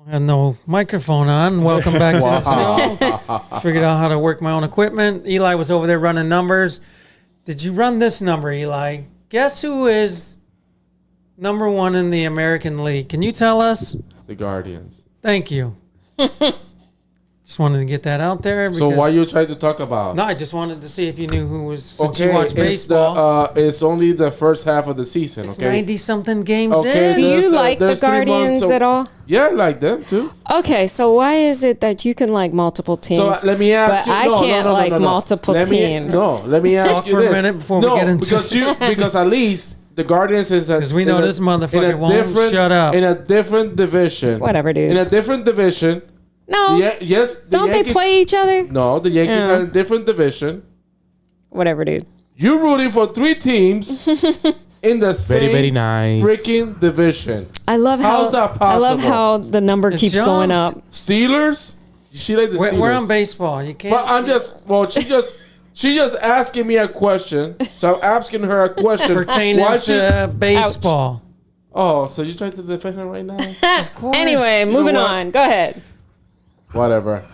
Had no microphone on. Welcome back to the show. Figured out how to work my own equipment. Eli was over there running numbers. Did you run this number, Eli? Guess who is number one in the American League? Can you tell us? The Guardians. Thank you. Just wanted to get that out there. So why you trying to talk about? No, I just wanted to see if you knew who was, since you watch baseball. It's only the first half of the season, It's okay? 90-something games Okay, in. Do you like the there's 3 months, Guardians at all? Yeah, I like them too. Okay, so why is it that you can like multiple teams? So let me ask but you. I can't like multiple teams. Let me ask Talk you for this. a minute before we get into because at least the Guardians is because we know this motherfucker won't shut up. In a different division. Whatever, dude. In a different division. No. Yes. Don't Yankees, they play each other? No, the Yankees are in a different division. Whatever, dude. You're rooting for 3 teams in the same very nice freaking division. I love how How's that possible? I love how the number keeps jumped. going up. Steelers? She like the Steelers. We're on baseball. You can't. But I'm just she just asking me a question. So I'm asking her a question. pertaining to baseball. Oh, so you trying to defend her right now? Of course. Anyway, moving what? on. Go ahead. Whatever.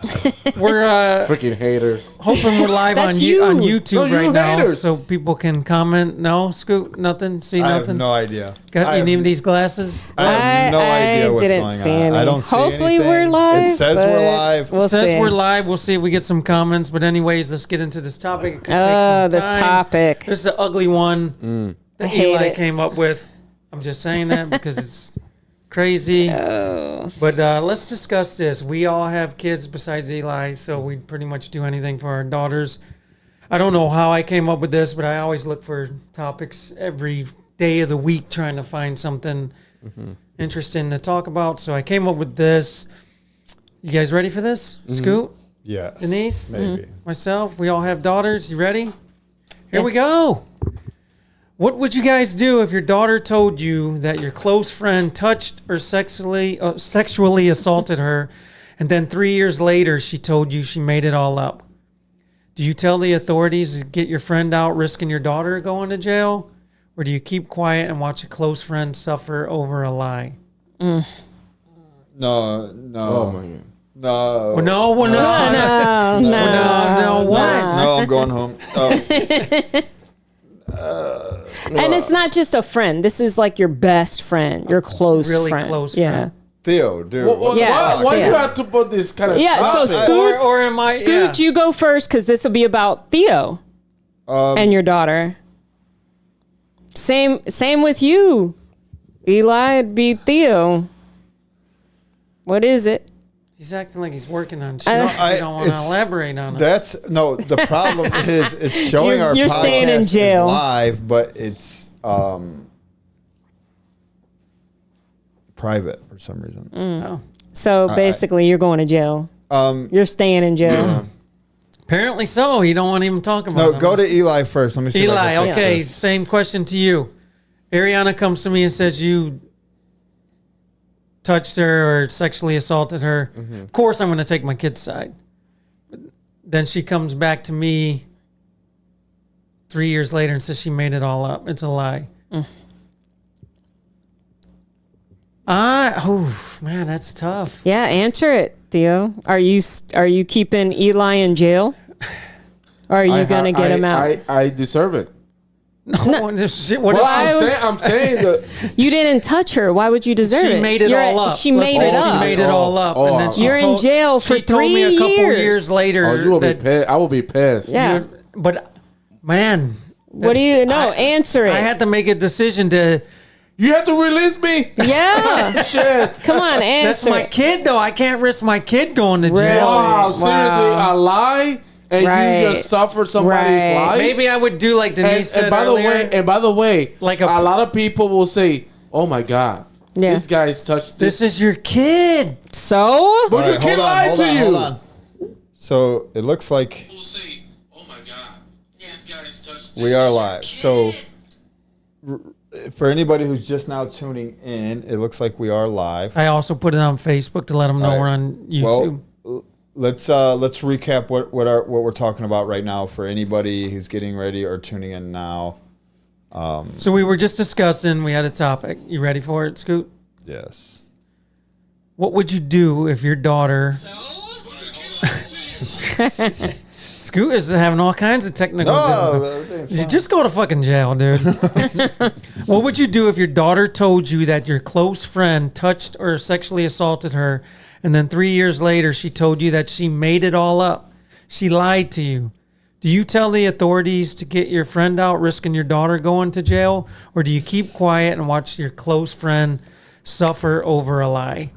We're Freaking haters. hoping we're live on That's you. on YouTube No, you right now, haters. so people can comment. No, Scoot, nothing. See I nothing. have no idea. Got I any have- of these glasses? I have no idea what's didn't going see on. any. I don't see Hopefully anything. we're live. It says but we're live. We'll Says see. we're live. We'll see if we get some comments. But anyways, let's get into this topic. It could take Oh, some this time. topic. This is an ugly one that hate Eli it. came up with. I'm just saying that because it's crazy. Oh. But let's discuss this. We all have kids besides Eli, so we pretty much do anything for our daughters. I don't know how I came up with this, but I always look for topics every day of the week trying to find something interesting to talk about. So I came up with this. You guys ready for this? Scoot? Yes. Denise? Maybe. Myself? We all have daughters. You ready? Here we go. What would you guys do if your daughter told you that your close friend touched or sexually assaulted her, and then 3 years later she told you she made it all up? Do you tell the authorities to get your friend out, risking your daughter going to jail? Or do you keep quiet and watch a close friend suffer over a lie? No. Oh my god. No. Well, no, well, no. No, what? No, I'm going home. And it's not just a friend. This is like your best friend, your close Really friend. close yeah. friend. Theo, dude. Yeah. Why do you Yeah. have to put this kind of Yeah, so topic? Scoot, or am I? Scoot, Yeah. you go first because this will be about Theo and your daughter. Same with you, Eli. It'd be Theo. What is it? He's acting like he's working on shit. I know. You don't want to It's- elaborate on it. The problem is it's showing our You're podcast staying in jail. is live, but it's private for some reason. Oh. So basically, you're going to jail. You're staying in jail. Apparently so. You don't want to even talk about No, it. go to Eli first. Let me see. if I Eli. can fix Okay, this. same question to you. Ariana comes to me and says you touched her or sexually assaulted her. Of course, I'm going to take my kid's side. But then she comes back to me 3 years later and says she made it all up. It's a lie. Oh man, that's tough. Yeah, answer it, Theo. Are you keeping Eli in jail? Or are you gonna get him out? I deserve it. No, this shit, what Well, if I'm saying that You didn't touch her. Why would you deserve it? she made it You're all up? She Let's made say it up. She made it all up, and then she You're in told, jail for she told 3 me a couple years. years later you will be that pissed. I will be pissed. Yeah. but man, What do you know? Answer it. I had to make a decision to. You have to release me. yeah. Shit. Come on, answer. That's my it. kid, though. I can't risk my kid going to jail. Really? Wow, seriously, Wow. a lie, and Right. you just suffered somebody's Right. life. Maybe I would do like Denise said and by earlier. the way, Like a a- lot of people will say, "Oh my God, Yeah. this guy's touched This is your kid. So? But All your right, kid lied to you. hold on. So it looks like We'll say, "Oh my God, this guy's touched." we are live. So for anybody who's just now tuning in, it looks like we are live. I also put it on Facebook to let them know All right. we're on YouTube. Well, let's recap what we're talking about right now for anybody who's getting ready or tuning in now. So we were just discussing. We had a topic. You ready for it, Scoot? Yes. What would you do if your daughter? Scoot is having all kinds of technical. difficulties. You just go to fucking jail, dude. What would you do if your daughter told you that your close friend touched or sexually assaulted her, and then 3 years later she told you that she made it all up? She lied to you. Do you tell the authorities to get your friend out, risking your daughter going to jail, or do you keep quiet and watch your close friend suffer over a lie?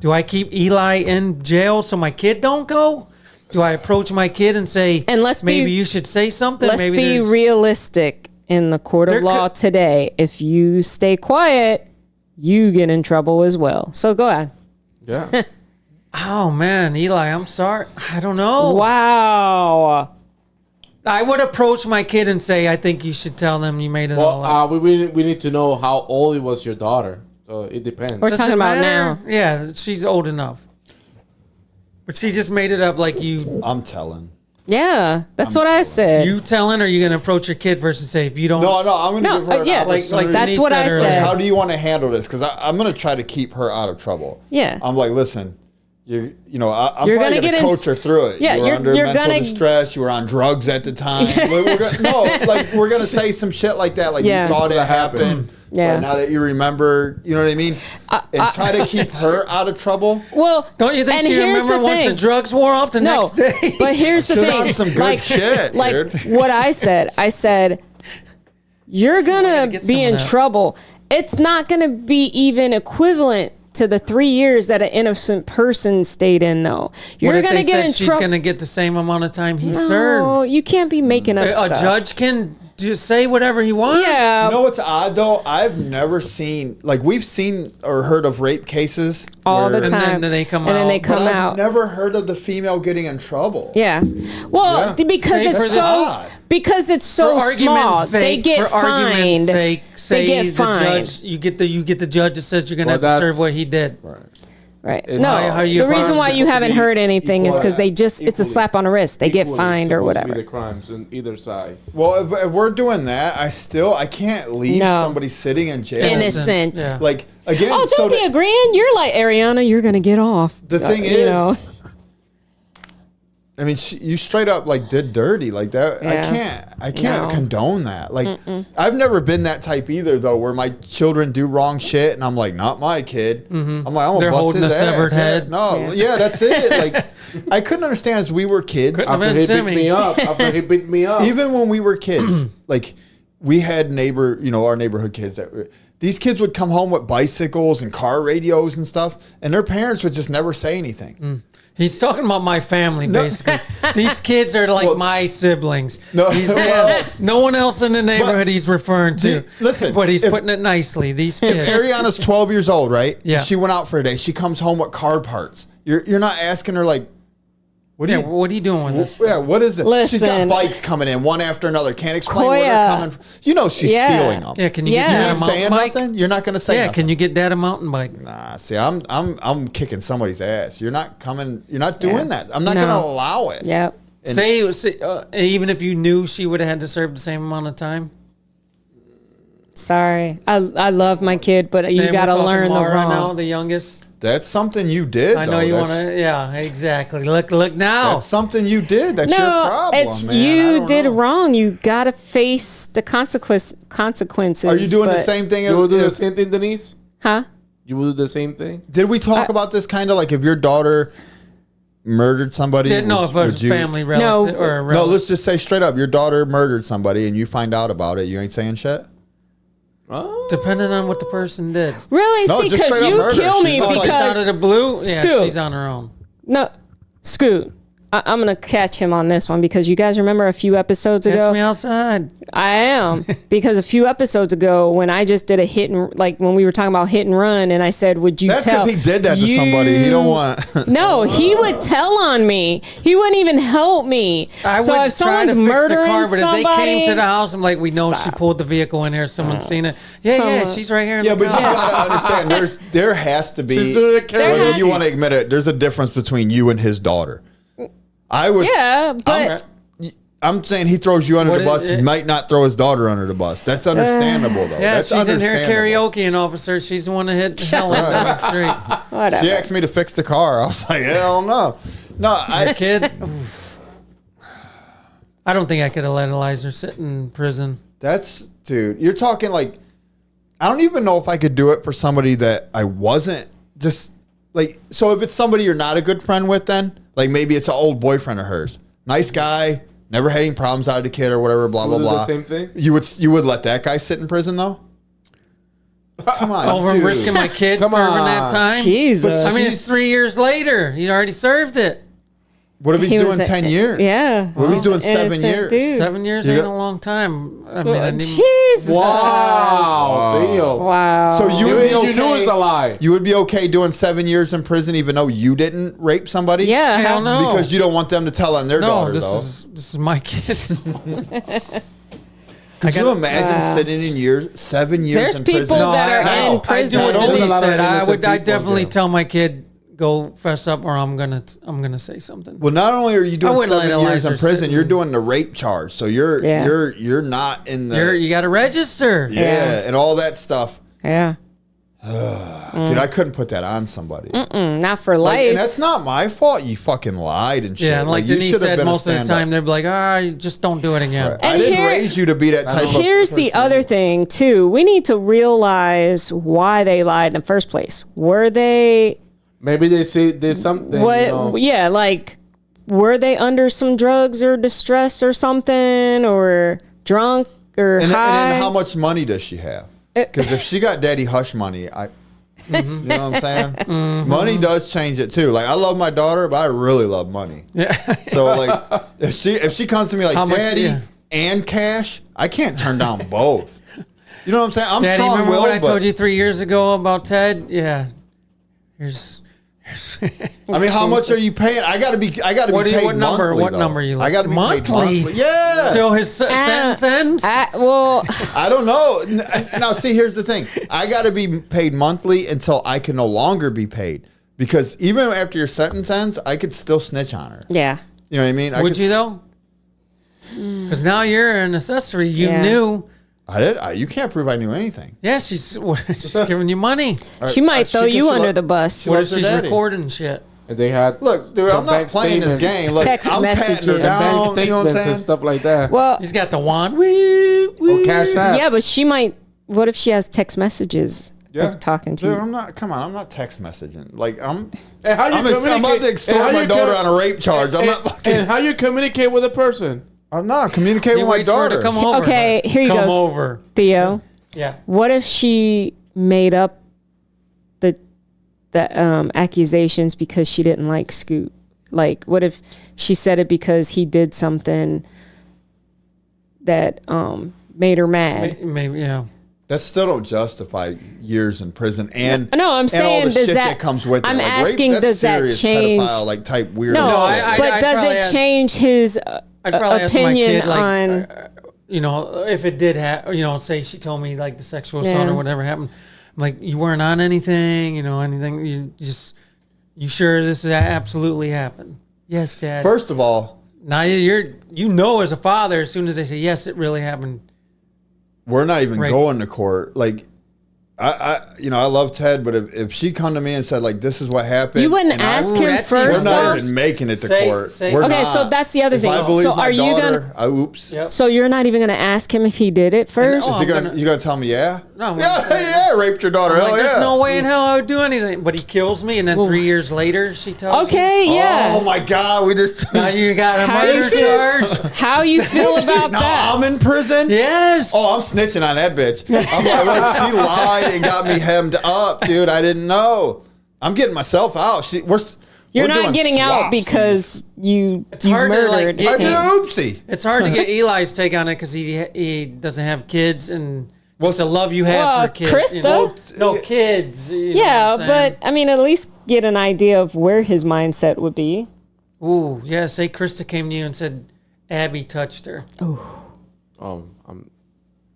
Do I keep Eli in jail so my kid don't go? Do I approach my kid and say, And let's be- maybe you should say something? Let's maybe be there's- realistic in the court There of law could- today. If you stay quiet, you get in trouble as well. So go ahead. Yeah. Oh man, Eli, I'm sorry. I don't know. Wow. I would approach my kid and say, I think you should tell them you made it all up. Well, we need to know how old was your daughter. So it depends. We're Does talking it about matter? now. Yeah, she's old enough. But she just made it up like you. I'm telling. Yeah, that's what I said. You telling, or are you going to approach your kid first and say, if you don't. No, I'm going to No, give her an yeah, opportunity. that's Denise what said I earlier. said. How do you want to handle this? Because I'm going to try to keep her out of trouble. Yeah. I'm like, listen, I'm You're probably gonna going get to in- coach her through it. Yeah, you were you're under mental gonna- distress. You were on drugs at the time. We're going to say some shit like that. Like Yeah. you thought it happened. Yeah. But now that you remember, you know what I mean? And try to keep her out of trouble. Well, Don't you think and she here's remember the once the thing. drugs wore off the No, next day? but here's the Shit thing. on some good shit, like dude. what I said. I said, you're gotta gonna get be some of in that. trouble. It's not gonna be even equivalent to the 3 years that an innocent person stayed in, though. You're What if gonna they get said in she's trouble. going to get the same amount of time he No, served? you can't be making up A stuff. judge can just say whatever he wants. Yeah. You know what's odd though? I've never seen we've seen or heard of rape cases all the where- time. then they come and then out. they But come But I've out. never heard of the female getting in trouble. Yeah. Well, Yeah. because Say it's for so this- because it's so For small. argument's They sake, get for argument's fined. sake, say They get the fined. judge, you get the judge that says you're going to Well, have to serve that's- what he did. Right. It's No, how you the reason why apologize you to haven't be heard anything is because they just, it's a equally- slap on the wrist. They get Equally fined or supposed to be whatever. the crimes on either side. Well, if we're doing that, I can't leave No. somebody sitting in jail. Innocent. Yeah. Like again. Oh, so don't be agreeing. You're like, Ariana, you're going to get off. the thing You is, know. I mean, you straight up like did dirty like that. Yeah. I can't No. condone that. Like, I've never been that type either, though, where my children do wrong shit, and I'm like, not my kid. I'm like, I'm They're gonna bust holding his a severed ass. head. Yeah, no, yeah, that's it. Like, I couldn't understand as we were kids. Couldn't have After been he beat Timmy. me up. After he beat me up. Even when we were kids, like we had our neighborhood kids these kids would come home with bicycles and car radios and stuff, and their parents would just never say anything. He's talking about my family, basically. These kids are like my siblings. No, No one else in the neighborhood he's referring to. Listen, but he's putting it nicely. These kids. Ariana's 12 years old, right? Yeah. She went out for a day. She comes home with car parts. You're not asking her like, what are you doing with this? Yeah, what is it? She's got Listen. bikes coming in one after another. Can't explain where they're Koya. coming from. You know she's Yeah. stealing them. Yeah, can you Yeah. get You dad a ain't mountain saying bike? nothing? You're not going to say Yeah, nothing. can you get dad a mountain bike? Nah, see, I'm kicking somebody's ass. You're not doing that. I'm not No. going to allow it. Yep. Say even if you knew she would have had to serve the same amount of time. Sorry. I love my kid, but you Then got to we're talking learn the Mara wrong. now, the youngest. That's something you did. I know though. you That's- want to. Yeah, exactly. Look now. That's something you did. That's your No, problem, it's man. I you don't did know. wrong. You got to face the consequences. Are you doing the but- same thing? You will do the if- same thing, Denise? Huh? You will do the same thing? Did we talk about this kind of like if your daughter murdered somebody? No, if it was a family relative or a No, relative. let's just say straight up, your daughter murdered somebody and you find out about it. You ain't saying shit? Oh. Depending on what the person did. Really? No, See, just because straight up you murder. kill me She's not like- Just out of because the blue, yeah, Scoot. she's on her own. no, Scoot. I'm gonna catch him on this one because you guys remember a few episodes Catch ago. me outside. I am because a few episodes ago when I just did a hit and like when we were talking about hit and run and I said, "Would you That's tell?" because he did that to somebody. He don't want. No, he would tell on me. He wouldn't even help me. I so would if try someone's to fix the murdering car, but somebody, if they came to the house, I'm like, we know she Stop. pulled the vehicle in here. Someone's seen it. Yeah, she's right here. In Yeah, the but you car. gotta understand. There has to be. She's doing it There Whether has- you want to admit it, there's a difference between you and his daughter. I would. yeah, but I'm saying he throws you under What the is bus. He it? might not throw his daughter under the bus. That's understandable, though. Yeah, That's she's in here understandable. karaoke, and officer, she's the one that hit Helen down the street. whatever. She asked me to fix the car. I was like, hell no. No, The I kid. Oof. I don't think I could have let Eliza sit in prison. dude, you're talking like, I don't even know if I could do it for somebody that I wasn't just like, so if it's somebody you're not a good friend with, then like maybe it's an old boyfriend of hers. Nice guy, never had any problems out of the kid or whatever, blah, blah, Will do the blah. same thing? You would let that guy sit in prison though? Come on. Over dude. risking my kid Come serving on. that time. Jesus. I mean, it's 3 years later. He already served it. What if he's He doing was 10 years? Yeah. What if he's doing 7 Innocent years? dude. 7 years You ain't got- a long time. I mean, I didn't even- Jesus. Wow. Theo. Wow. So you would be okay. You knew it was a lie. You would be okay doing 7 years in prison even though you didn't rape somebody? Yeah. Hell no. Because you don't want them to tell on their No, daughter, this though. is my kid. Could you gotta- imagine sitting in 7 years There's in people prison? that are I in do prison. what There's a Denise lot of said. I innocent would. I people, definitely yeah. tell my kid, go fess up, or I'm gonna say something. Well, not only are you doing wouldn't 7 let years in Eliza prison, sit you're in- doing the rape charge. So you're not in the You got to register. and all that stuff. Yeah. Dude, I couldn't put that on somebody. Not for Like, life. and that's not my fault. You fucking lied and shit. Yeah, and like you Denise should have said, been a most of the stand-up. time they'd be like, you just don't do it again. I And didn't here- raise you to be that type of Here's the other thing too. We need to realize why they lied in the first place. Were they Maybe they say there's something. what? You know. Yeah, like were they under some drugs or distress or something, or drunk or And high? then how much money does she have? Because if she got daddy hush money, you know what I'm saying? Money does change it too. Like I love my daughter, but I really love money. Yeah. So like if she comes to me like How much- daddy yeah. and cash, I can't turn down both. You know what I'm saying? I'm Daddy, strong remember willed, what I but told you 3 years ago about Ted? Yeah. Here's I mean, how much are you paying? I got to be paid what number? monthly, What though. number you I got to be paid monthly? monthly. Yeah. till his sentence ends. Well, I don't know. Now, see, here's the thing. I got to be paid monthly until I can no longer be paid. Because even after your sentence ends, I could still snitch on her. yeah. You know what I mean? Would you though? Because now you're an accessory. You Yeah. knew. I did. You can't prove I knew anything. Yeah, she's giving you money. She might throw can you still- under the bus. What if Where's her she's daddy? recording shit? and they had Look, dude, some I'm not bank playing this statements- game. Look, Text I'm patting her messages. bank down. You know what I'm statements and saying? stuff like that. Well, He's got the wand. Wee, wee. Or Cash App. yeah, but she might. What if she has text messages Yeah. of talking to Dude, you? I'm not. Come on, I'm not text messaging. Like I'm. And how you I'm about to communicate- extort and how my you daughter com- on a rape charge. I'm and, not. Fucking, and how you communicate with a person? I'm not communicating He with my waits for her daughter. to come over. Okay, here you come go. over. Theo, Yeah. what if she made up the accusations because she didn't like Scoot? Like, what if she said it because he did something that made her mad? Maybe, yeah. That still don't justify years in prison and No, I'm and all saying the does shit that, comes with I'm it. Like, asking, rape, that's does that serious change? pedophile, like type weirdo? No, I- but I'd does probably it ask- change his I'd probably ask my opinion kid, like, on? you know, if it did happen, you know, say she told me like the sexual assault Yeah. or whatever happened, I'm like, you weren't on anything, you know, anything. You sure this absolutely happened? Yes, Dad. First of all, Now you know as a father, as soon as they say yes, it really happened. we're not even Right. going to court. Like, I love Ted, but if she come to me and said like, this is what happened, You wouldn't and I- ask Ooh, him that's We're first, even not though? worse. even making it to Say- court. say- We're Okay, not. so that's the other If thing. I believe So my are you daughter, oops. Yep. So you're not even going to ask him if he did it first? oh, Is he I'm gonna, gonna- you gonna tell me yeah? No, I'm Yeah, gonna say- yeah, I raped your daughter. I'm Hell like, yeah. there's no way in hell I would do anything. But he kills me, and then 3 years later, she tells me. Okay, yeah. Oh my God, we just. Now you got a How you murder feel? charge. How you feel about now that? I'm in prison. Yes. Oh, I'm snitching on that bitch. I'm like, look, she lied and got me hemmed up, dude. I didn't know. I'm getting myself out. You're we're not doing getting out swapsies. because you hard to, like, murdered get- I did him. an oopsie. It's hard to get Eli's take on it because he doesn't have kids, and Well, it's the love you have well, for kids. Krista- you know? Well, No kids. You know Yeah, what I'm saying? but I mean, at least get an idea of where his mindset would be. Ooh, yeah. Say Krista came to you and said Abby touched her.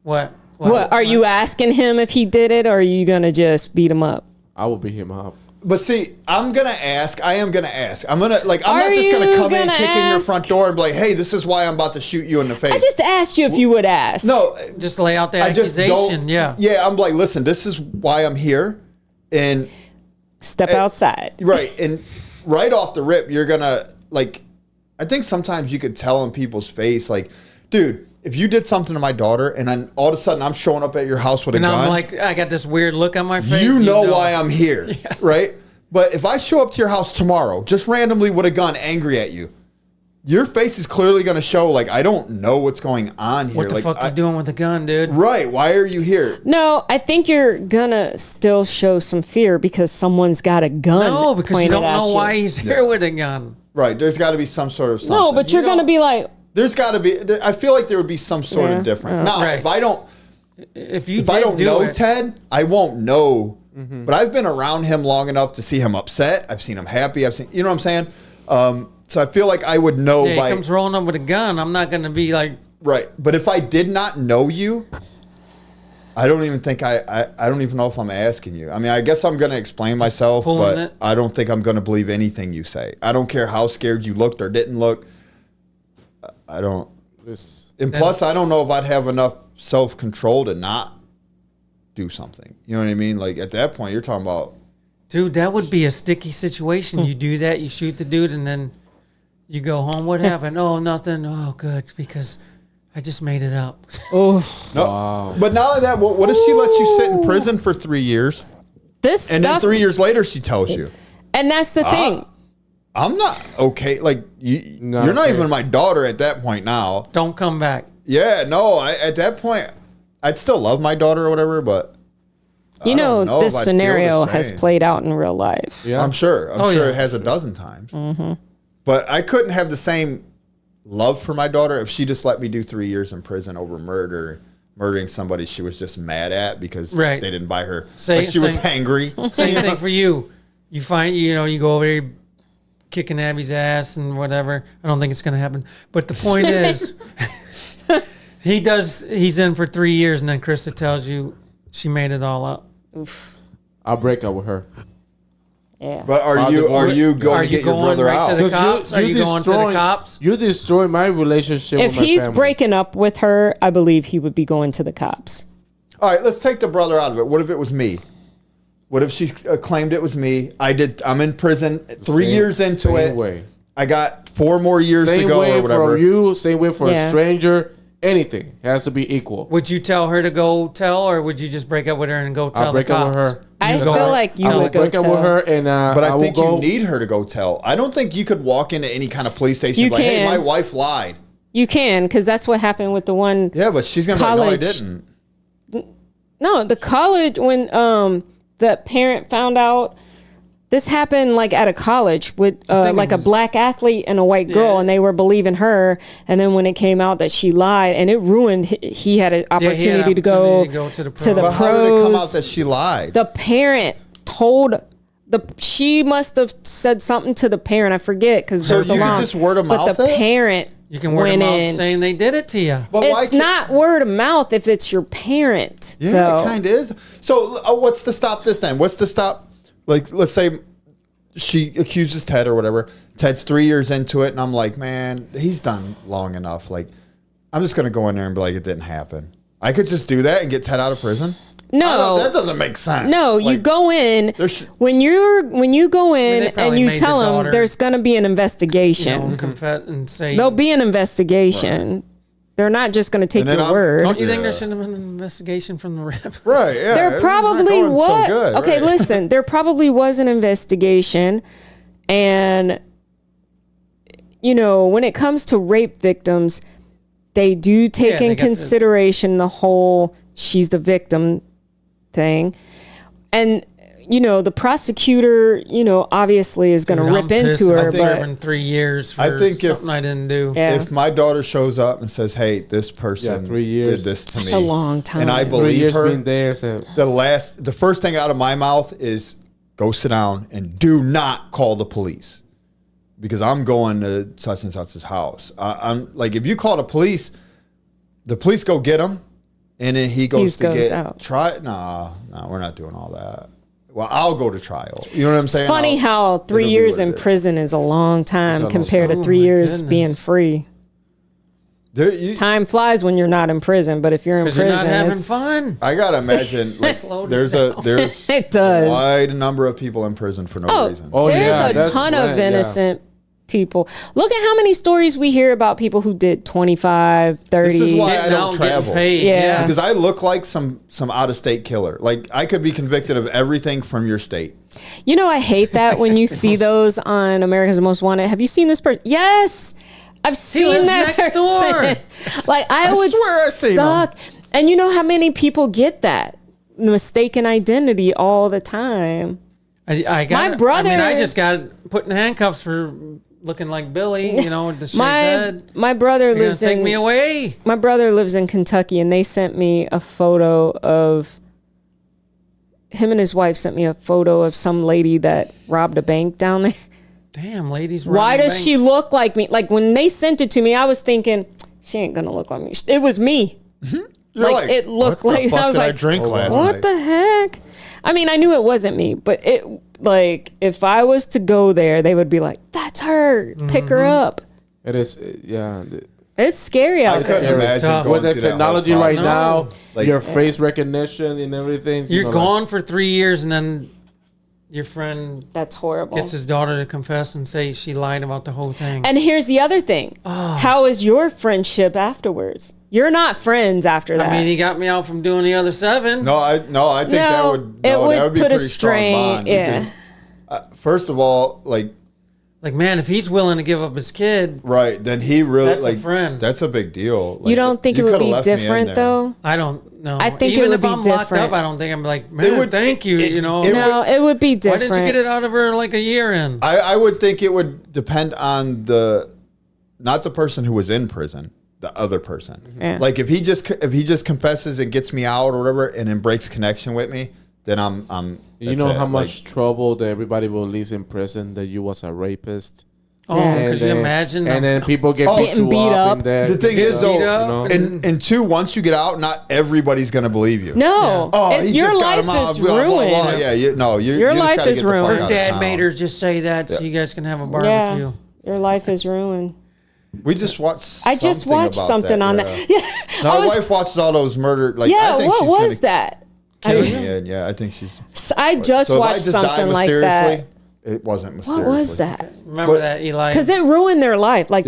What? What are you asking him if he did it, or are you gonna just beat him up? I will beat him up. But see, I'm gonna ask. I am gonna ask. I'm not Are just gonna you come in, gonna kick in your ask? front door, and be like, "Hey, this is why I'm about to shoot you in the face." I just asked you if you would ask. no, Just lay out the I just accusation. don't. Yeah. yeah. I'm like, listen, this is why I'm here, and Step outside. right, and right off the rip, you're gonna like. I think sometimes you could tell in people's face, like, dude, if you did something to my daughter, and then all of a sudden I'm showing up at your house with a And gun, I'm like, I got this weird look on my face. you know why I'm here, right? But if I show up to your house tomorrow, just randomly with a gun, angry at you, your face is clearly going to show, like, I don't know what's going on here. What the like, fuck you doing with the gun, dude? Right. Why are you here? No, I think you're gonna still show some fear because someone's got a gun. No, because you pointed don't at know you. why he's here with a gun. Right. There's got to be some sort of something. No, but you're gonna be like, There's got to be, I feel like there would be some sort Yeah. of difference. Now, Right. if I don't If I don't do know it, Ted, I won't know. But I've been around him long enough to see him upset. I've seen him happy. I've seen, you know what I'm saying? So I feel like I would know yeah, by he comes rolling up with a gun. I'm not gonna be like, right. But if I did not know you, I don't even think I don't even know if I'm asking you. I mean, I guess I'm going to explain myself, pulling but it. I don't think I'm going to believe anything you say. I don't care how scared you looked or didn't look. I don't. This And plus, I don't know if I'd have enough self-control to not do something. You know what I mean? Like at that point, you're talking about. dude, that would be a sticky situation. You do that, you shoot the dude, and then you go home. What happened? Oh, nothing. Oh, good, it's because I just made it up. No. Wow. But not only that, what if she lets you sit in prison for 3 years, this and then stuff, 3 years later she tells you, and that's the thing. I'm not okay. Like you're not okay. even my daughter at that point now. Don't come back. Yeah, no. At that point, I'd still love my daughter or whatever, but You I know, don't know this if I'd feel the scenario has same. played out in real life. Yeah. I'm sure. I'm Oh, sure yeah. it has a dozen times. But I couldn't have the same love for my daughter if she just let me do 3 years in prison over murdering somebody she was just mad at because Right. they didn't buy her. Say- Like she was say- angry. Same thing for you. You find, you know, you go over there kicking Abby's ass and whatever. I don't think it's going to happen. But the point is, he's in for 3 years, and then Krista tells you she made it all up. I'll break up with her. Yeah. But are I'll you divorce- going Are to you get your going brother right to out? the 'Cause cops? Are you going to the cops? You destroy my relationship If with my he's family. breaking up with her, I believe he would be going to the cops. All right, let's take the brother out of it. What if it was me? What if she claimed it was me? I'm in prison 3 years into it. Way. I got 4 more years Same to go way or whatever. from you, same way for a stranger. Anything has to be equal. Would you tell her to go tell, or would you just break up with her and go tell I'll the break up cops? with her. I feel like you would go break up tell. with her, and But I will think go. you need her to go tell. I don't think you could walk into any kind of police station You and be like, hey, can. my wife lied. You can, because that's what happened with the one. Yeah, but she's going to be like, no, I College. didn't. No, the college, when the parent found out. This happened like at a college with like a black athlete and a white girl, and they were believing her. And then when it came out that she lied, and it ruined, he had an opportunity, to go to the pros. But how did it come out that she lied? The parent told she must have said something to the parent. I forget because So there's a you long. could just word of but mouth the it? parent You can word went them out in. saying they did it to you. But why It's can't- not word of mouth if it's your parent. Yeah, though. it kind of is. So what's to stop this then? What's to stop? Like, let's say she accuses Ted or whatever. Ted's 3 years into it, and I'm like, man, he's done long enough. Like, I'm just gonna go in there and be like, it didn't happen. I could just do that and get Ted out of prison. No, that doesn't make sense. No, you Like, go in there's- when you go in they and probably you made tell the them daughter, there's going to be an investigation. And confess and say. There'll be an investigation. They're not just going to take And then your I'm- word. Don't you think Yeah. there should have been an investigation from the rep? Right? Yeah. There it's not probably going so was. good, Okay, right. listen. There probably was an investigation, and when it comes to rape victims, they do take Yeah, they in got the- consideration the whole "she's the victim" thing, and the prosecutor, obviously is going to Dude, rip I'm pissed into if her, I'm but serving 3 years for I think if- something I didn't do. yeah. If my daughter shows up and says, "Hey, this person 3 years. did this to That's me," a long time. and I 3 believe years her, being there, so the first thing out of my mouth is go sit down and do not call the police, because I'm going to such and such's house. I'm like, if you call the police go get him, and then he goes out. No, we're not doing all that. Well, I'll go to trial. You know what I'm saying? It's funny how 3 it'll be years what in it is. prison is a long time It's a long compared to time. 3 Oh, my years goodness. being free. Time flies when you're not in prison, but if you're in Because you're prison, not having it's fun. I gotta imagine like, Slow there's down. It does. a wide number of people in prison for no reason. Oh, There's yeah, a that's ton right, of yeah. innocent people. Look at how many stories we hear about people who did 25, 30. This is why I Getting don't out and getting travel. paid. Yeah. Because I look like some out of state killer. Like I could be convicted of everything from your state. I hate that when you see those on America's Most Wanted. Have you seen this person? Yes. I've seen lives that next person. Like I would swear I seen suck. And you know how many people get that mistaken identity all the time. I got. My brother- I mean, I just got put in handcuffs for looking like Billy. The shaved head. My brother You're gonna lives take in me away. My brother lives in Kentucky, and they sent me a photo of him and his wife sent me a photo of some lady that robbed a bank down there. Damn, ladies. Why robbing does she banks. look like me? Like when they sent it to me, I was thinking she ain't gonna look like me. It was me. You're Like, it looked what the like- fuck I was did I like, drink last What night? the heck? I mean, I knew it wasn't me, but it like if I was to go there, they would be like, "That's her. Pick her up." it is. Yeah, It's scary I out couldn't there. imagine tough. going with the through that whole technology right process. now, Like- your face recognition and everything. You're like- gone for 3 years, and then your friend That's horrible. gets his daughter to confess and say she lied about the whole thing. And here's the other thing. Ah. How is your friendship afterwards? You're not friends after that. I mean, he got me out from doing the other 7. No, I think that No, would it would that would be a put a pretty strong strain, bond. yeah. Because, first of all, like Like, man, if he's willing to give up his kid, right, then he really That's a like friend. That's a big deal. Like, you don't think you it would coulda be left me in different there. though? I don't know. I think it Even would if be I'm locked different. up, I don't think I'm like, man, would- thank you. it- You know, it No, it would be why different. didn't you get it out of her like a year in? I would think it would depend on not the person who was in prison, the other person. Yeah. Like if he just confesses and gets me out or whatever, and then breaks connection with me, then I'm. You that's know it. how Like, much trouble that everybody will leave in prison that you was a rapist. Oh, And could you then- imagine? And then people get Getting beat up. in there. The thing Get is, though, beat up you know? and two, once you get out, not everybody's gonna believe you. No. Oh, If he your just got life him out. is Blah, blah, ruined. blah. Yeah, you Your just life gotta is get the fuck ruined. out her of dad town. made her just say that so you guys can have a Yeah. barbecue. Your life is ruined. We just watched. I just watched about something on that. Yeah. No, I my was- wife watches all those murder. Like, yeah, I think what she's was gonna, that? Yeah, I think she's. I just So watched if I just died something like that. mysteriously, it wasn't mysteriously. What was that? Remember that, Eli? Because it ruined their life. Like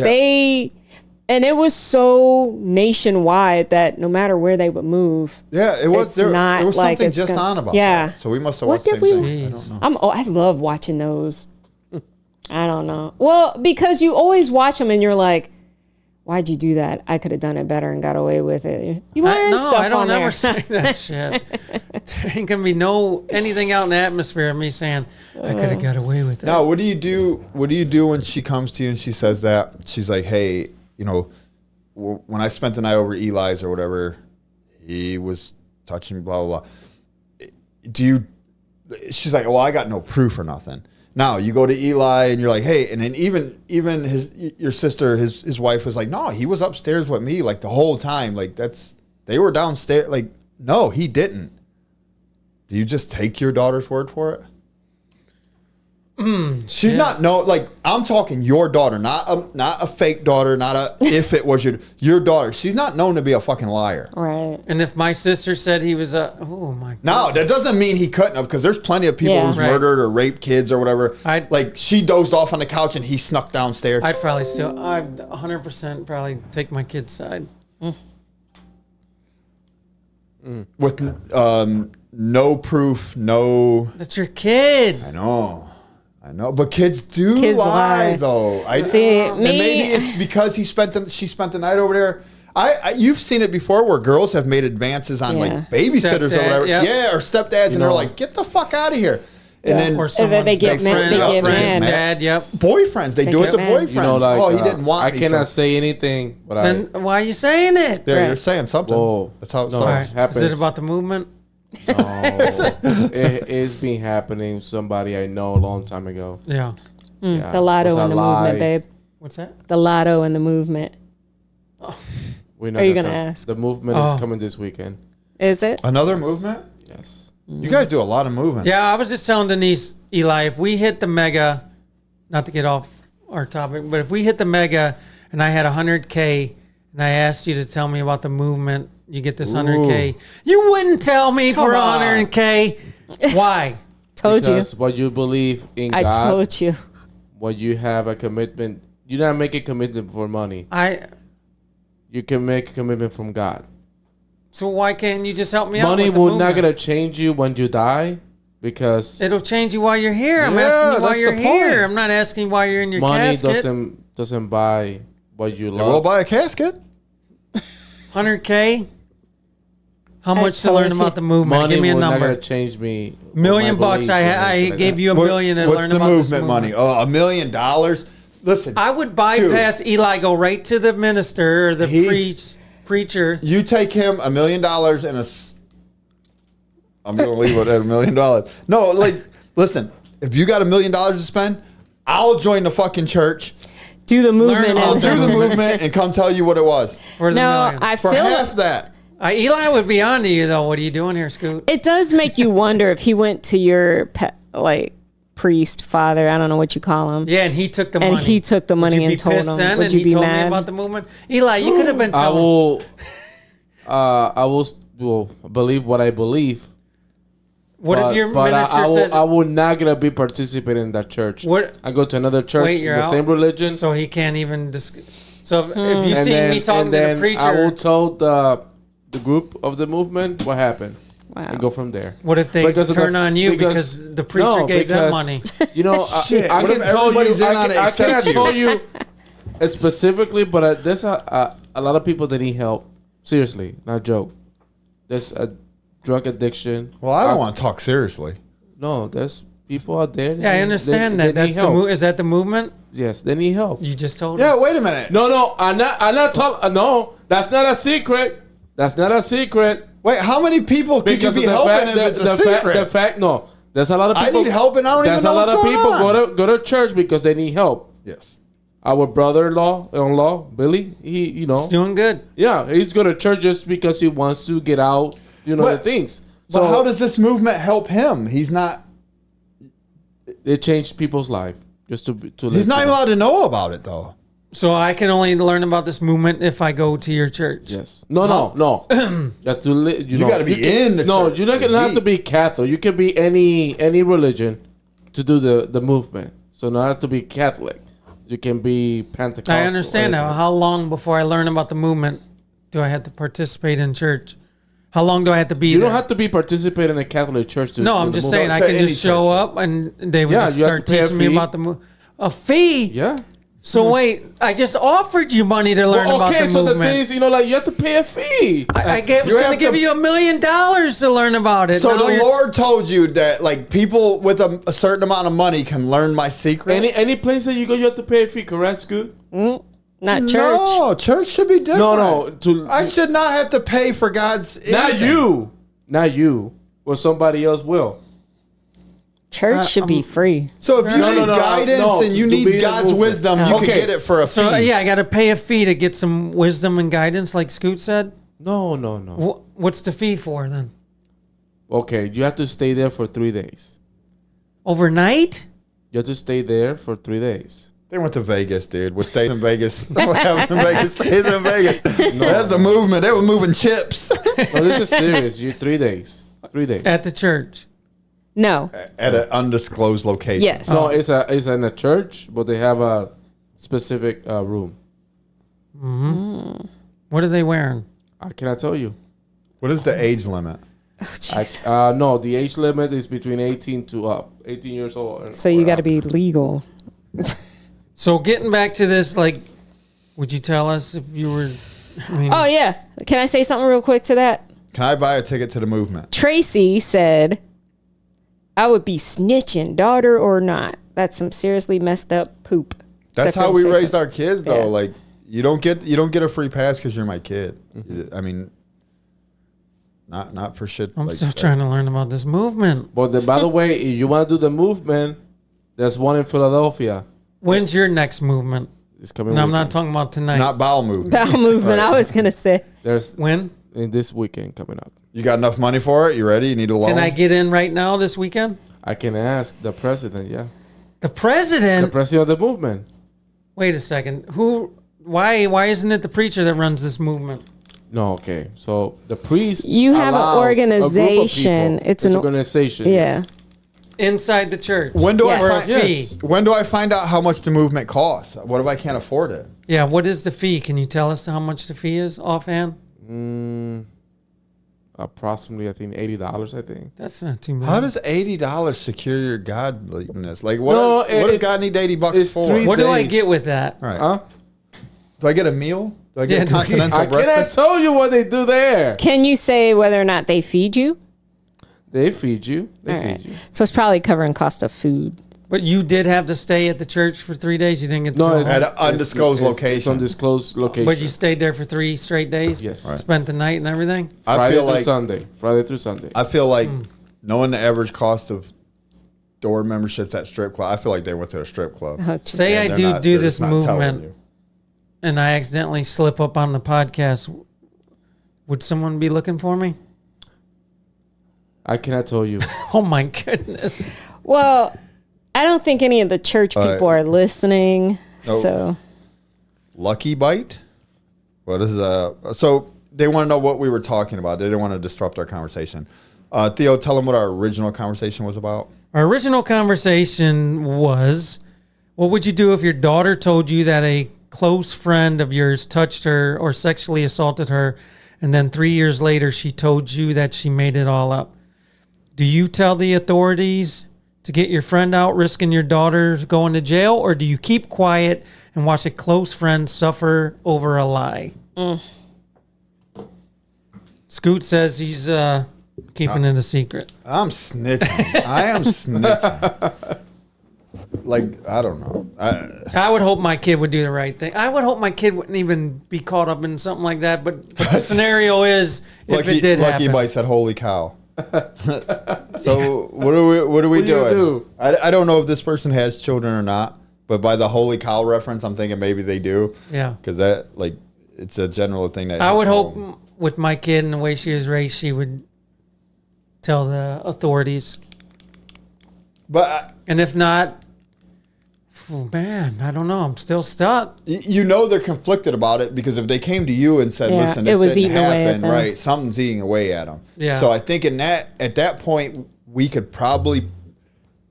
and it was so nationwide that no matter where they would move. Yeah, it was. It's There not was like something it's just gonna- on about yeah. that. So we must have What watched the did same we- thing. I don't know. I love watching those. I don't know. Well, because you always watch them and you're like, why'd you do that? I could have done it better and got away with it. You learn stuff I don't on ever there. say that shit. There ain't gonna be anything out in the atmosphere of me saying I could have got away with it. Now, what do you do? What do you do when she comes to you and she says that? She's like, "Hey, when I spent the night over at Eli's or whatever, he was touching blah blah blah." Do you? She's like, "Well, I got no proof or nothing." Now you go to Eli and you're like, "Hey," and then even your sister, his wife was like, "No, he was upstairs with me like the whole time. Like they were downstairs. Like, no, he didn't." Do you just take your daughter's word for it? She's not like I'm talking your daughter, not a fake daughter, not a if it was your daughter. She's not known to be a fucking liar. Right. And if my sister said he was oh my God. No, that doesn't mean he couldn't have, because there's plenty of people who's Right. murdered or raped kids or whatever. I'd- like she dozed off on the couch and he snuck downstairs. I'd 100% probably take my kid's side. With no proof, no. That's your kid. I know, but kids do Kids lie lie. though. See, and maybe it's because she spent the night over there. You've seen it before where girls have made advances on like babysitters or Stepdad, whatever, yep. or stepdads, and they're like, "Get the fuck out of here!" And then Or And then they get mad. friend, They get friend's mad. dad, yep. boyfriends, they do it get to mad. boyfriends. You know, like, oh, he didn't want I me. cannot so. say anything, but Then why are you saying it? Yeah, Right. you're saying something. Whoa. That's how it No. All starts. right. happens. Is it about the movement? it's been happening. Somebody I know a long time ago. Yeah. Yeah. The lotto Was a and the lie. movement, babe. What's that? The lotto and the movement. We're not Are you gonna gonna talk. ask? The movement Oh. is coming this weekend. Is it? Another movement? Yes. You guys do a lot of movement. Yeah, I was just telling Denise, Eli, if we hit the mega, not to get off our topic, but if we hit the mega and I had 100K and I asked you to tell me about the movement, you get this 100K. You wouldn't tell me for Come on. 100K. Why? Told Because you. what you believe in I God, told you. what you have a commitment. You don't make a commitment for money. You can make a commitment from God. So why can't you just help me out? Money with the will movement? not gonna change you when you die, because It'll change you while you're here. I'm Yeah, asking you why that's you're the here. point. I'm not asking why you're in your money casket. doesn't buy what you Yeah, we'll love. buy a casket. 100K. How I much to told learn you. about the movement? Money Give me a will not number. gonna change me. or $1 million my bucks. belief or I anything like gave that. you $1 million to What's learn the about this movement movement. money? Oh, $1 million. Listen, I would bypass Eli, go right to the minister or the preacher. you take him $1 million and I'm gonna leave it at $1 million. No, like, listen, if you got $1 million to spend, I'll join the fucking church. Do the movement. about I'll and- do the movement and come tell you what it was For the No, million. I for feel half that. Eli would be on to you though. What are you doing here, Scoot? it does make you wonder if he went to your priest, father, I don't know what you call him. Yeah, and he took the And money. he took the money Would you and be told pissed him. then? Would And you he be told mad? me about the movement. Eli, you could have been I telling. will believe what I believe. What if your but minister says? I will not gonna be participating in that church. What- I go to another church Wait, in you're the out? same religion. So he can't even. So if you and see me talking to the I will preacher, tell the group of the movement what happened. Wow. And go from there. what if they Because of turn the- on you because- because the preacher No, gave them because, money? You know, Shit, I what can if tell you. everybody's in on it I except cannot you? tell you specifically, but there's a lot of people that need help. Seriously, not joke. There's a drug addiction. Well, I don't want to talk seriously. No, there's people out there. Yeah, I understand that. That's the help. Is that the movement? Yes, they need help. You just told Yeah, us. wait a minute. No, I'm not talking. No, that's not a secret. That's not a secret. Wait, how many people could you Because be of the helping fact if that it's a secret? the fact, no, there's a lot of I people. need help and I don't even There's know a lot what's of going people on. go to church because they need help. Yes. Our brother-in-law, Billy, he It's doing good. yeah, he's going to church just because he wants to get out, the But- things. So how does this movement help him? He's not. It changed people's life just to He's not let even allowed to know about it though. So I can only learn about this movement if I go to your church. Yes. No. You have to. You got to be in the No, church. you're not gonna have to be Catholic. You can be any religion to do the movement. So not have to be Catholic. You can be Pentecostal. I understand now. anything. How long before I learn about the movement do I have to participate in church? How long do I have to be You there? don't have to be participating in a Catholic church to. No, do I'm the just movement. saying I To can any just show church. up and they would Yeah, just you have start to pay a teaching me fee. about the movement. A fee? Yeah. So wait, I just offered you money to learn about the so movement. the thing is, like you have to pay a fee. I was You going to have give to- you $1 million to learn about it. So Now the you're- Lord told you that like people with a certain amount of money can learn my secret. Any place that you go, you have to pay a fee. Correct, Scoot? Not church. No, church should be different. No. I should not have to pay for God's. Not anything. not you, or somebody else will. Church should be free. So if you No, need no, guidance and you to be need in the God's movement. wisdom, you Okay. can get it for a fee. So yeah, I got to pay a fee to get some wisdom and guidance, like Scoot said. No. What's the fee for then? Okay, you have to stay there for 3 days. Overnight? You have to stay there for 3 days. They went to Vegas, dude. What stays in Vegas? What happens in Vegas stays in Vegas. That's the movement. They were moving chips No, this is serious. You 3 days. 3 days. At the church. No. at an undisclosed location. Yes. No, it's in a church, but they have a specific room. What are they wearing? I cannot tell you. What is the age limit? Oh, Jesus. No, the age limit is between 18 to up. 18 years old. and So you got to up. be legal. So getting back to this, like, would you tell us if you were? I mean, Oh, yeah. Can I say something real quick to that? Can I buy a ticket to the movement? Tracy said, I would be snitching, daughter or not. That's some seriously messed up poop. That's Except how for we the raised sake our kids, though. Yeah. Like you don't get a free pass because you're my kid. I mean, not for shit. I'm like, still trying to learn about this movement. But by the way, if you want to do the movement, there's one in Philadelphia. When's your next movement? It's coming. No, I'm weekend. not talking about tonight. Not bowel movement. Bowel movement, I was going to say. There's When? in this weekend coming up. You got enough money for it? You ready? You need a loan? Can I get in right now this weekend? I can ask the president. Yeah, The the president? president of the movement. Wait a second. Who? Why isn't it the preacher that runs this movement? No, okay. So the priest. You have an allows a group of organization. people. It's an an- organization. Yeah. yes. Inside the church. When do Yes. For a I find, fee. Yes. when do I find out how much the movement costs? What if I can't afford it? Yeah, what is the fee? Can you tell us how much the fee is offhand? Approximately, I think $80. I think. That's not too bad. How does $80 secure your godliness? Like what? No, what does God need $80 it's for? 3 What do I days. get with that? All right. Huh? Do I get a meal? Do I get Yeah, a do we- continental I cannot breakfast? tell you what they do there. Can you say whether or not they feed you? They feed you. They All feed right. you. So it's probably covering cost of food. But you did have to stay at the church for 3 days. You didn't get to No, go it's home. At an undisclosed It's location. undisclosed location. But you stayed there for 3 straight days. Yes. Right. Spent the night and everything. I Friday feel through like Sunday. Friday through Sunday. I feel like knowing the average cost of door memberships at strip club. I feel like they went to a strip club. Oh, Say And I they're do they're this just not telling movement, you. and I accidentally slip up on the podcast. Would someone be looking for me? I cannot tell you. Oh my goodness! Well, I don't think any of the church people are listening. Nope. So Lucky Bite? What is so they want to know what we were talking about. They didn't want to disrupt our conversation. Theo, tell them what our original conversation was about. Our original conversation was, what would you do if your daughter told you that a close friend of yours touched her or sexually assaulted her, and then 3 years later she told you that she made it all up? Do you tell the authorities to get your friend out, risking your daughter going to jail, or do you keep quiet and watch a close friend suffer over a lie? Scoot says he's keeping it a secret. I'm snitching. I am snitching. Like, I don't know. I would hope my kid would do the right thing. I would hope my kid wouldn't even be caught up in something like that. But the scenario is, if it did Lucky happen. Bite said, "Holy cow!" So what are we What do you doing? do? I don't know if this person has children or not, but by the "Holy cow" reference, I'm thinking maybe they do. Yeah. Because that it's a general thing that I would hits hope home. with my kid and the way she was raised, she would tell the authorities. But And if not, Oh, man, I don't know. I'm still stuck. You know they're conflicted about it because if they came to you and said, Yeah, "Listen, it this was didn't eating away at happen," them. right? Something's eating away at them. Yeah. So I think at that point, we could probably,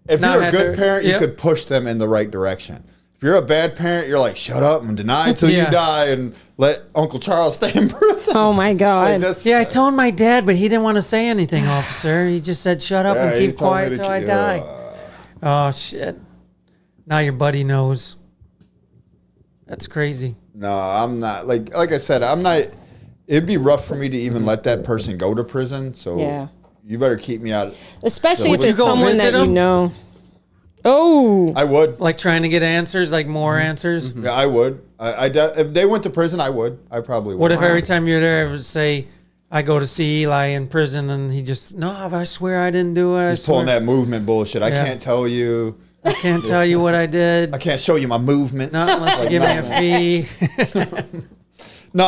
if Not you're a have good their- parent, you yep. could push them in the right direction. If you're a bad parent, you're like, shut up and deny until Yeah. you die and let Uncle Charles stay in prison. Oh my Like, God. that's- Yeah, I told my dad, but he didn't want to say anything, officer. He just said, shut up Yeah, and he keep told me quiet to till I keep- die. Oh, shit. Now your buddy knows. That's crazy. No, I'm not. Like I said, I'm not. It'd be rough for me to even let that person go to prison. So Yeah. you better keep me out. Especially Would if you it's go someone visit that you him? know. Oh. I would. Like trying to get answers, like more answers. Yeah, I would. If they went to prison, I would. I probably would. What if every time you're there, it would say, I go to see Eli in prison, and he just, no, I swear I didn't do it. I He's pulling swear. that movement bullshit. I Yeah. can't tell you. I can't tell you what I did. I can't show you my movements. Not unless you give me a fee. No,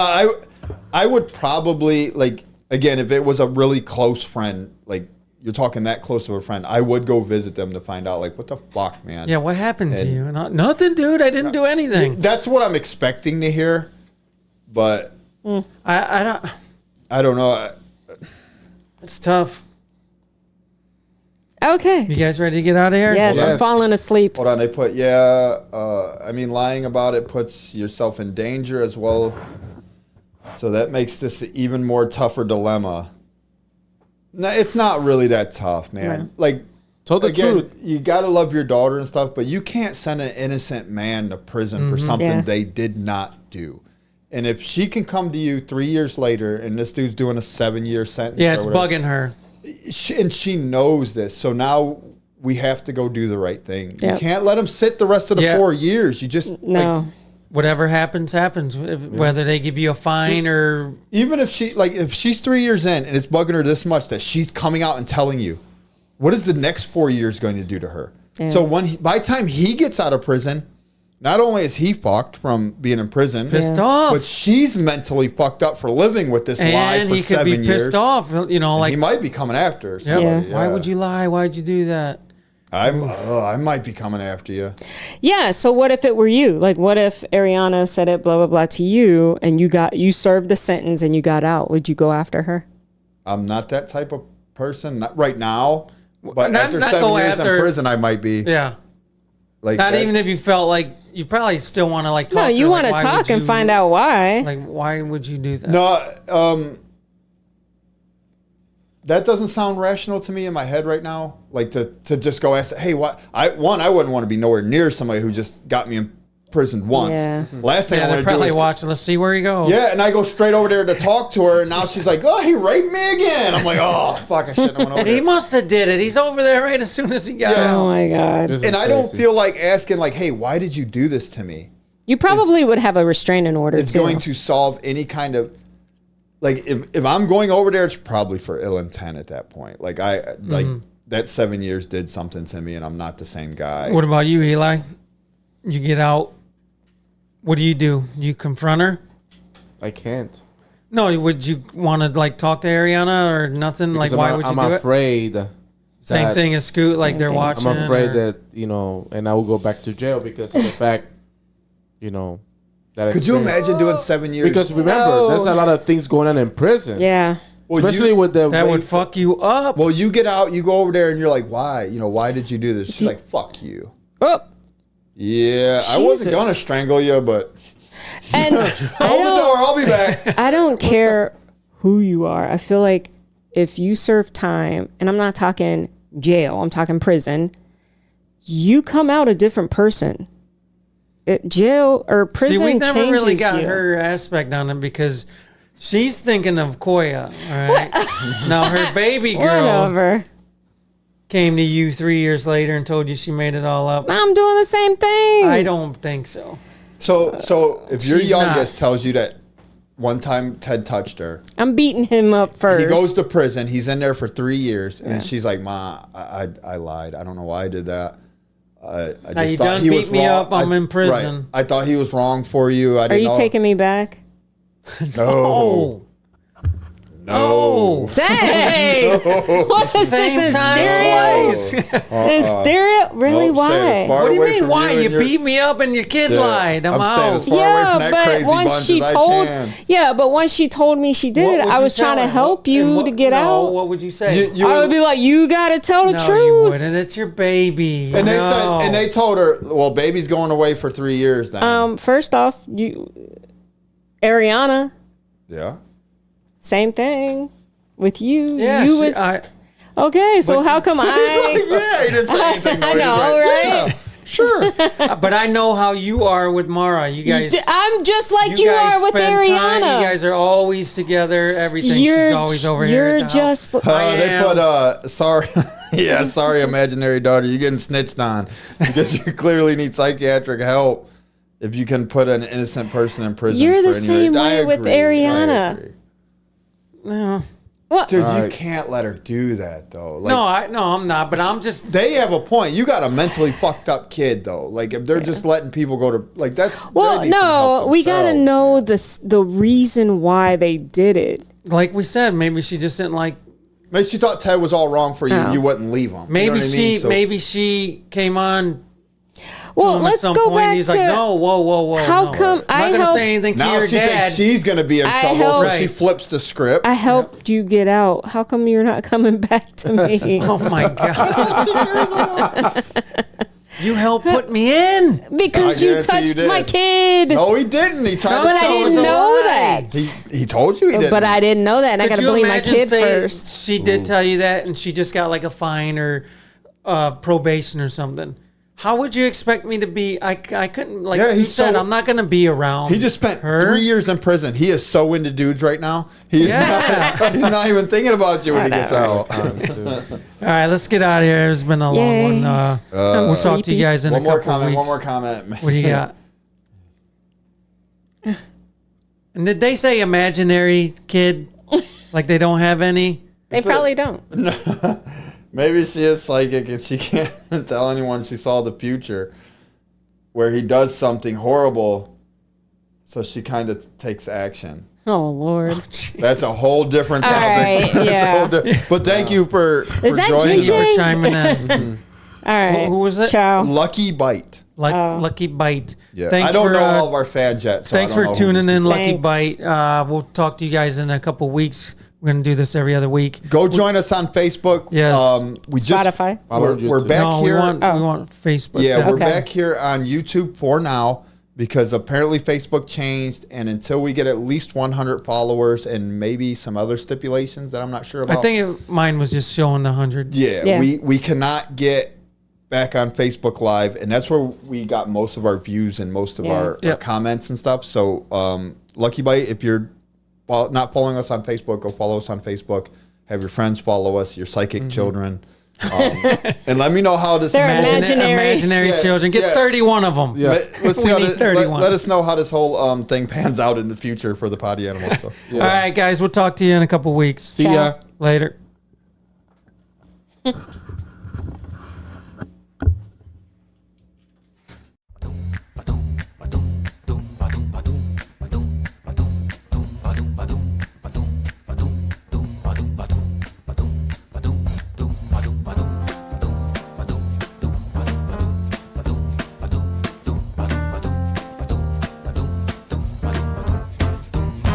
I would probably, like, again, if it was a really close friend, like you're talking that close of a friend, I would go visit them to find out, like, what the fuck, man. Yeah, what happened to And- you? Nothing, dude. I didn't do anything. That's what I'm expecting to hear, but I don't. I don't know. It's tough. Okay. You guys ready to get out of here? Yes, I'm Yes. falling asleep. Hold on, they put, I mean, lying about it puts yourself in danger as well. So that makes this an even more tougher dilemma. No, it's not really that tough, man. Right. Like, Tell the again, truth. you got to love your daughter and stuff, but you can't send an innocent man to prison for something Yeah. they did not do. And if she can come to you 3 years later and this dude's doing a 7-year sentence, Yeah, or it's whatever, bugging her. and she knows this. So now we have to go do the right thing. You Yep. can't let him sit the rest of the Yeah. 4 years. You just No. like, Whatever happens, happens. Whether they give you a fine or even if she's 3 years in and it's bugging her this much that she's coming out and telling you, what is the next 4 years going to do to her? Yeah. So by the time he gets out of prison, not only is he fucked from being in prison, pissed Yeah. off, but she's mentally fucked up for living with this lie and for he could 7 be years. pissed off. You know, And like he might be coming after her. Yep. somebody, Yeah. Why would you lie? Why'd you do that? I might be coming after you. Yeah. So what if it were you? Like, what if Ariana said it, blah blah blah, to you, and you served the sentence and you got out? Would you go after her? I'm not that type of person, not right now. But Not- after not 7 go years after- in prison, I might be. Yeah. Like Not that- even if you felt like you probably still want to like talk. No, to you her, want like, to why talk would and you- find out why. Like, why would you do that? No, that doesn't sound rational to me in my head right now. Like to just go ask, hey, what? I wouldn't want to be nowhere near somebody who just got me in prison once. Yeah. Last thing Yeah, I they're want to do probably is watching. Let's see where he goes. yeah, and I go straight over there to talk to her, and now she's like, oh, he raped me again. I'm like, oh, fuck, I shouldn't have went over He there. must have did it. He's over there right as soon as he got Yeah. Oh out. my God. This is And I don't crazy. feel like asking, like, hey, why did you do this to me? You probably would have a restraining order It's too. going to solve any kind of like if I'm going over there, it's probably for ill intent at that point. Like like that 7 years did something to me, and I'm not the same guy. What about you, Eli? You get out. What do? You confront her? I can't. No. Would you want to like talk to Ariana or nothing? Because Like, why would you I'm do afraid it? Same that- thing as Scoot. Like they're thing. watching. I'm afraid or- that, and I will go back to jail because of the fact, that Could you experience. imagine doing 7 years? Because remember, No. there's a lot of things going on in prison. Yeah. well, Especially you, with the that would rape- fuck you up. well, you get out, you go over there, and you're like, why? Why did you do this? She's like, fuck you. Oh. Yeah, I wasn't Jesus. gonna strangle you, but And hold the door. I'll be back. I don't care who you are. I feel like if you serve time, and I'm not talking jail, I'm talking prison, you come out a different person. Jail or prison See, we never changes really got you. her aspect on it because she's thinking of Koya. All right. Now her baby girl Whatever. came to you 3 years later and told you she made it all up. I'm doing the same thing. I don't think so. So if your She's youngest tells you that one time Ted touched her, I'm beating him up first. he goes to prison. He's in there for 3 years, and then Yeah. she's like, "Ma, I lied. I don't know why I did that. I Now you thought done he was beat me wrong. up, I'm in prison." Right. I thought he was wrong for you. I Are didn't you know. taking me back? No, No. Dang! What is Same this? time Hysteria? twice. Hysteria? Really? Nope, staying as Why? far What do you away mean? from Why? and You your- beat me up and your kid Yeah, lied. I'm staying out. as far away from that but crazy once bunch she as I told, can. once she told me she did What it, would I you was trying tell to her? help you to get no, out. What would you say? You I would be like, you gotta tell the no, you truth. wouldn't. It's your baby. And they No. said, and they told her, well, baby's going away for 3 years then. First off, Ariana, Yeah. same thing with you. Yeah, you she- was I- okay. So but- how come He's like, I? yeah, he didn't say anything. No, I he was know, like, right? Yeah, sure. but I know how you are with Mara. You guys. I'm just like you guys are with spend Ariana. time, you guys are always together. Everything. She's always over here. You're at the house. just. I They am. put sorry, yeah, sorry, imaginary daughter, you're getting snitched on because you clearly need psychiatric help. If you can put an innocent person in prison, You're the for any same reason. I way with agree, I Ariana. agree. No, What? Dude, you Alright. can't let her do that though. Like, I'm not. But I'm just. they have a point. You got a mentally fucked up kid though. Like if they're just letting people go to like that's. Well, they need some help no, we gotta themselves. know the reason why they did it. Like we said, maybe she just didn't like. Maybe she thought Ted was all wrong for you. Oh. You wouldn't leave him. Maybe you know what I mean? So- maybe she came on. Well, to him let's at some go point. back He's to like, no, whoa. how no. come I'm I not gonna help- say anything to Now your she dad. thinks she's gonna be in I trouble, help- so she Right. flips the script. I helped you get out. How come you're not coming back to me? Oh my god! You helped put me in. Because I you guarantee you touched my did. kid. No, he didn't. He tried No, to But I tell didn't us. know lie. that. He told you he didn't. But I didn't know that, and I Could gotta you believe my imagine kid say first. She did tell you that, and she just got like a fine or probation or something. How would you expect me to be? I couldn't, like Yeah, you he's said, so- I'm not going to be around. He just spent her. 3 years in prison. He is so into dudes right now. He's, Yeah. not, he's not even thinking about you when he gets out. All right, let's get out of here. It's been a long Yay. one. I'm We'll talk to sleepy. you guys in One a more couple comment. weeks. One more comment. What do you got? And did they say imaginary kid? Like they don't have any? They probably don't. Maybe she is psychic and she can't tell anyone she saw the future where he does something horrible. So she kind of takes action. Oh Lord. That's a whole different All topic. right, That's a yeah. whole but thank you for that joining Thank you us. for JJ? chiming in. All right. Who was it? Ciao. Lucky Bite. Lucky Bite. Yeah. Thanks I don't for, know all of our fans yet. So Thanks I don't for know who tuning these in, Lucky Thanks. Bite. We'll talk to you guys in a couple weeks. We're going to do this every other week. Go join us on Facebook. Yes. We Spotify. We're back No, here. we want Facebook. Yeah, we're Okay. back here on YouTube for now because apparently Facebook changed, and until we get at least 100 followers and maybe some other stipulations that I'm not sure about. I think mine was just showing the 100. Yeah, Yeah. we cannot get back on Facebook Live, and that's where we got most of our views and most of Yeah. our Yep. comments and stuff. So, Lucky Bite, if you're not following us on Facebook, go follow us on Facebook. Have your friends follow us, your psychic children. And let me know how this They're whole- imaginary. Yeah, children. Get yeah. 31 of them. Yeah. Let's see We how need this, 31. let us know how this whole thing pans out in the future for the potty animals. So. All right, guys. We'll talk to you in a couple weeks. See Ciao. ya. Later.